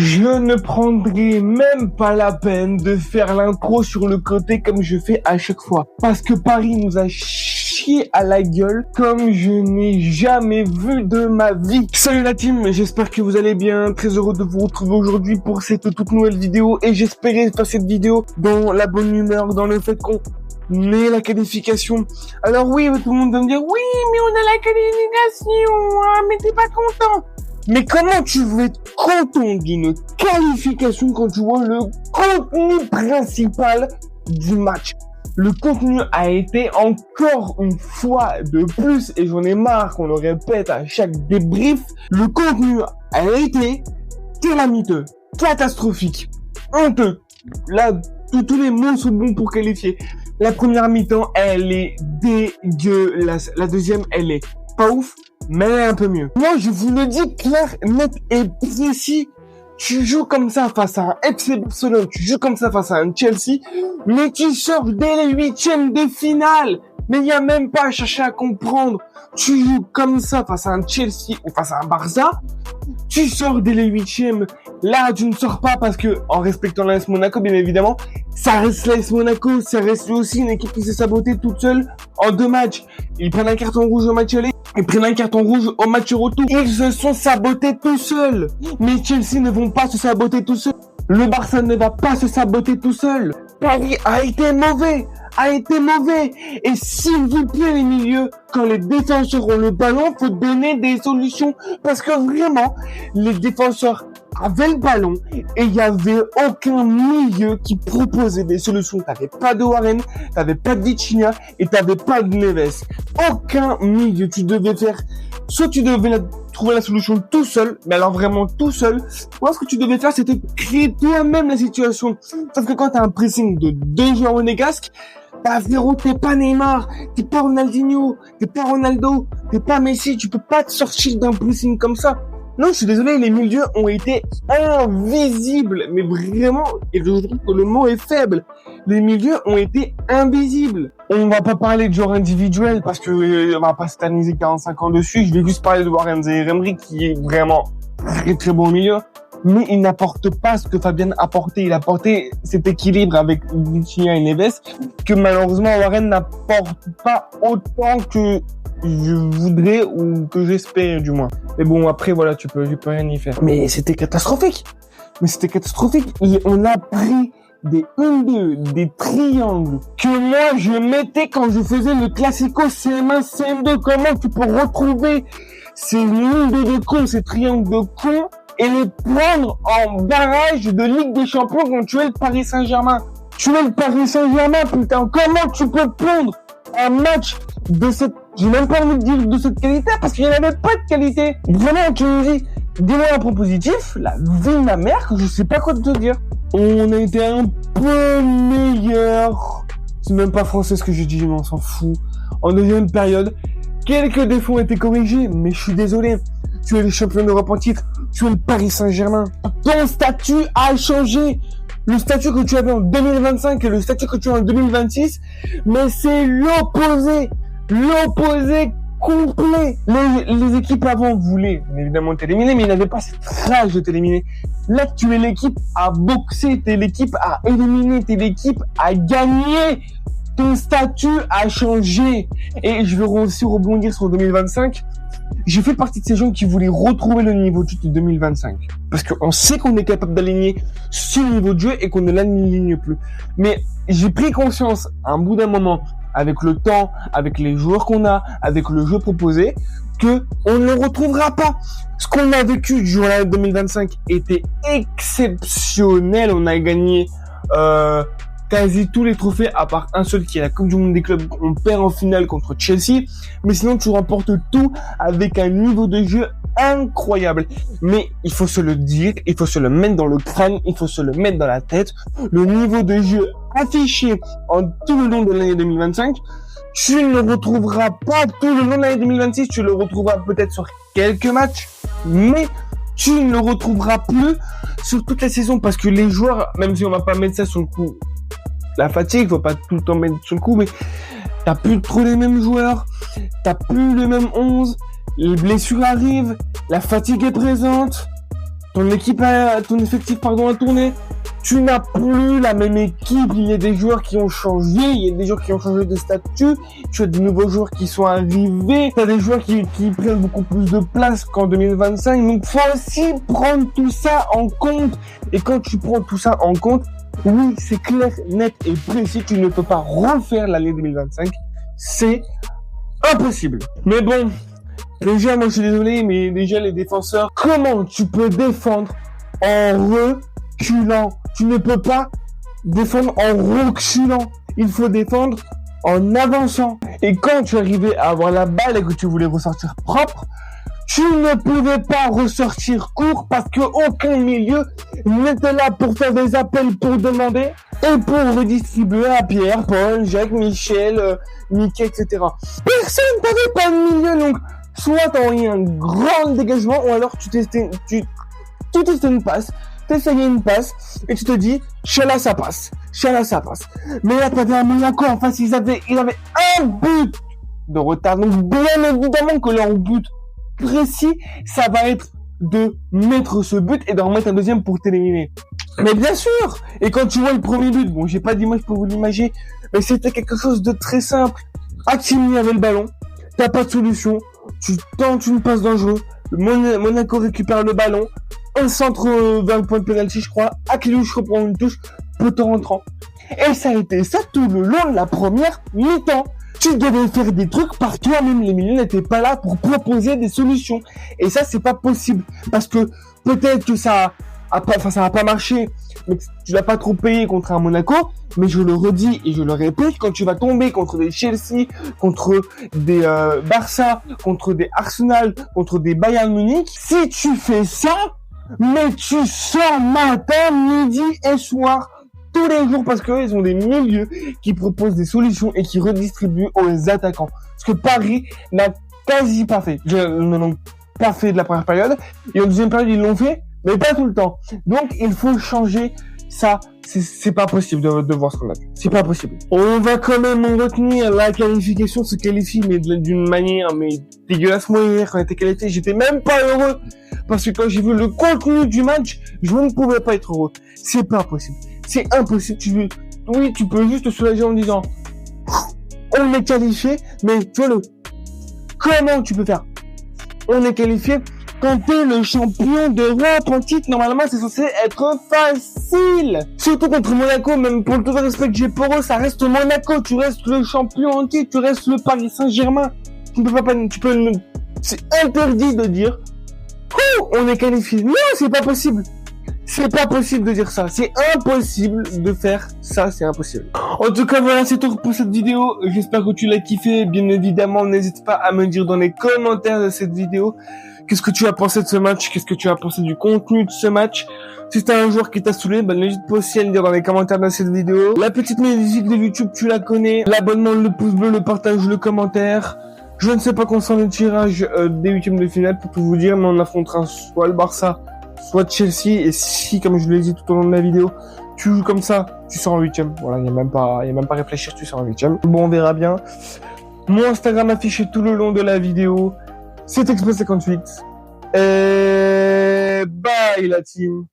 Je ne prendrai même pas la peine de faire l'intro sur le côté comme je fais à chaque fois. Parce que Paris nous a chié à la gueule comme je n'ai jamais vu de ma vie. Salut la team, j'espère que vous allez bien. Très heureux de vous retrouver aujourd'hui pour cette toute nouvelle vidéo. Et j'espérais faire cette vidéo dans la bonne humeur, dans le fait qu'on ait la qualification. Alors oui, tout le monde va me dire, oui, mais on a la qualification, hein, mais t'es pas content. Mais comment tu veux être content d'une qualification quand tu vois le contenu principal du match? Le contenu a été encore une fois de plus, et j'en ai marre qu'on le répète à chaque débrief, le contenu a été calamiteux, catastrophique, honteux. Là, tous les mots sont bons pour qualifier. La première mi-temps, elle est dégueulasse. La deuxième, elle est pas ouf, mais elle est un peu mieux. Moi, je vous le dis clair, net et précis. Tu joues comme ça face à un FC Barcelone, tu joues comme ça face à un Chelsea, mais tu sors dès les huitièmes de finale. Mais il n'y a même pas à chercher à comprendre. Tu joues comme ça face à un Chelsea ou face à un Barça. Tu sors dès les huitièmes. Là, tu ne sors pas parce que, en respectant l'AS Monaco, bien évidemment, ça reste l'AS Monaco, ça reste aussi une équipe qui s'est sabotée toute seule en 2 matchs. Ils prennent un carton rouge au match aller, ils prennent un carton rouge au match retour. Ils se sont sabotés tout seuls. Mais Chelsea ne vont pas se saboter tout seuls. Le Barça ne va pas se saboter tout seul. Paris a été mauvais. Et s'il vous plaît, les milieux, quand les défenseurs ont le ballon, faut donner des solutions. Parce que vraiment, les défenseurs avaient le ballon et il y avait aucun milieu qui proposait des solutions. T'avais pas de Warren, t'avais pas de Vitinha et t'avais pas de Neves. Aucun milieu. Tu devais faire, soit tu devais trouver la solution tout seul, mais alors vraiment tout seul, ou alors ce que tu devais faire, c'était créer toi-même la situation. Sauf que quand t'as un pressing de 2 joueurs monégasques, bah frérot, t'es pas Neymar, t'es pas Ronaldinho, t'es pas Ronaldo, t'es pas Messi, tu peux pas te sortir d'un pressing comme ça. Non, je suis désolé, les milieux ont été invisibles, mais vraiment, et je trouve que le mot est faible. Les milieux ont été invisibles. On va pas parler de joueurs individuels parce que on va pas s'éterniser 45 ans dessus. Je vais juste parler de Warren Zaïre-Emery qui est vraiment très très bon au milieu. Mais il n'apporte pas ce que Fabien apportait. Il apportait cet équilibre avec Vitinha et Neves que malheureusement Warren n'apporte pas autant que je voudrais ou que j'espère du moins. Mais bon, après voilà, tu peux rien y faire. Mais c'était catastrophique. Et on a pris des 1-2, des triangles que moi je mettais quand je faisais le classico CM1, CM2. Comment tu peux retrouver ces lignes de cons, ces triangles de cons et les prendre en barrage de Ligue des Champions quand tu es le Paris Saint-Germain? Tu es le Paris Saint-Germain, putain. Comment tu peux prendre un match de cette, j'ai même pas envie de dire de cette qualité parce qu'il n'y avait pas de qualité. Vraiment, tu me dis, dis-moi un point positif, la vie de ma mère, que je sais pas quoi te dire. On a été un peu meilleur. C'est même pas français ce que je dis, mais on s'en fout. En deuxième période, quelques défauts ont été corrigés, mais je suis désolé. Tu es le champion d'Europe en titre, tu es le Paris Saint-Germain. Ton statut a changé. Le statut que tu avais en 2025 et le statut que tu as en 2026, mais c'est l'opposé complet. Les équipes avant voulaient évidemment t'éliminer, mais ils n'avaient pas cette rage de t'éliminer. Là, tu es l'équipe à boxer, t'es l'équipe à éliminer, t'es l'équipe à gagner. Ton statut a changé. Et je veux aussi rebondir sur 2025. J'ai fait partie de ces gens qui voulaient retrouver le niveau de jeu de 2025. Parce qu'on sait qu'on est capable d'aligner ce niveau de jeu et qu'on ne l'aligne plus. Mais j'ai pris conscience, à un bout d'un moment, avec le temps, avec les joueurs qu'on a, avec le jeu proposé, que on ne le retrouvera pas. Ce qu'on a vécu durant l'année 2025 était exceptionnel. On a gagné quasi tous les trophées, à part un seul qui est la Coupe du Monde des clubs. On perd en finale contre Chelsea, mais sinon tu remportes tout avec un niveau de jeu incroyable. Mais il faut se le dire, il faut se le mettre dans le crâne, il faut se le mettre dans la tête. Le niveau de jeu affiché en tout le long de l'année 2025, tu ne le retrouveras pas tout le long de l'année 2026. Tu le retrouveras peut-être sur quelques matchs, mais tu ne le retrouveras plus sur toute la saison parce que les joueurs, même si on va pas mettre ça sur le coup, la fatigue, faut pas tout le temps mettre sur le coup, mais t'as plus trop les mêmes joueurs, t'as plus le même 11, les blessures arrivent, la fatigue est présente, ton effectif a tourné. Tu n'as plus la même équipe, il y a des joueurs qui ont changé, il y a des joueurs qui ont changé de statut, tu as de nouveaux joueurs qui sont arrivés, tu as des joueurs qui prennent beaucoup plus de place qu'en 2025, donc faut aussi prendre tout ça en compte. Et quand tu prends tout ça en compte, oui, c'est clair, net et précis, tu ne peux pas refaire l'année 2025, c'est impossible. Mais bon, déjà, moi je suis désolé, mais déjà les défenseurs, comment tu peux défendre en reculant? Tu ne peux pas défendre en reculant. Il faut défendre en avançant. Et quand tu arrivais à avoir la balle et que tu voulais ressortir propre, tu ne pouvais pas ressortir court parce que aucun milieu n'était là pour faire des appels pour demander et pour redistribuer à Pierre, Paul, Jacques, Michel, Mickey, etc. Personne n'avait pas de milieu, donc soit t'envoyais un grand dégagement ou alors tu testais une passe. T'essayais une passe et tu te dis, Chala ça passe. Mais là t'avais un Monaco en face, ils avaient un but de retard. Donc bien évidemment que leur but précis, ça va être de mettre ce but et d'en mettre un deuxième pour t'éliminer. Mais bien sûr. Et quand tu vois le premier but, bon j'ai pas d'image pour vous l'imager, mais c'était quelque chose de très simple. Hakimi avait le ballon, t'as pas de solution, tu tentes une passe dangereuse, Monaco récupère le ballon, un centre vers le point de pénalty, je crois. Akiliouche reprend une touche, poteau rentrant. Et ça a été ça tout le long de la première mi-temps. Tu devais faire des trucs par toi-même. Les milieux n'étaient pas là pour proposer des solutions. Et ça, c'est pas possible. Parce que peut-être que ça a pas marché, mais tu l'as pas trop payé contre un Monaco. Mais je le redis et je le répète, quand tu vas tomber contre des Chelsea, contre des Barça, contre des Arsenal, contre des Bayern Munich, si tu fais ça, mais tu sors matin, midi et soir, tous les jours, parce que ils ont des milieux qui proposent des solutions et qui redistribuent aux attaquants. Ce que Paris n'a quasi pas fait. Ils n'ont pas fait de la première période. Et en deuxième période, ils l'ont fait, mais pas tout le temps. Donc, il faut changer ça. C'est pas possible de voir ce qu'on a vu. C'est pas possible. On va quand même en retenir la qualification, se qualifie, mais d'une manière, dégueulasse. Moi, hier, quand on était qualifié, j'étais même pas heureux. Parce que quand j'ai vu le contenu du match, je ne pouvais pas être heureux. C'est pas possible. C'est impossible. Tu peux juste te soulager en disant, on est qualifié, mais tu vois comment tu peux faire? On est qualifié. Quand t'es le champion d'Europe en titre, normalement, c'est censé être facile. Surtout contre Monaco, même pour tout le respect que j'ai pour eux, ça reste Monaco. Tu restes le champion en titre, tu restes le Paris Saint-Germain. C'est interdit de dire, on est qualifié. Non, c'est pas possible. C'est pas possible de dire ça. C'est impossible de faire ça. C'est impossible. En tout cas, voilà, c'est tout pour cette vidéo. J'espère que tu l'as kiffé. Bien évidemment, n'hésite pas à me dire dans les commentaires de cette vidéo qu'est-ce que tu as pensé de ce match, qu'est-ce que tu as pensé du contenu de ce match. Si t'as un joueur qui t'a saoulé, n'hésite pas aussi à le dire dans les commentaires de cette vidéo. La petite musique de YouTube, tu la connais. L'abonnement, le pouce bleu, le partage, le commentaire. Je ne sais pas quand sont les tirages des huitièmes de finale pour tout vous dire, mais on affrontera soit le Barça, soit Chelsea. Et si, comme je l'ai dit tout au long de la vidéo, tu joues comme ça, tu sors en huitième. Voilà, il y a même pas à réfléchir, tu sors en huitième. Bon, on verra bien. Mon Instagram affiché tout le long de la vidéo, c'est Express58. Et bye la team.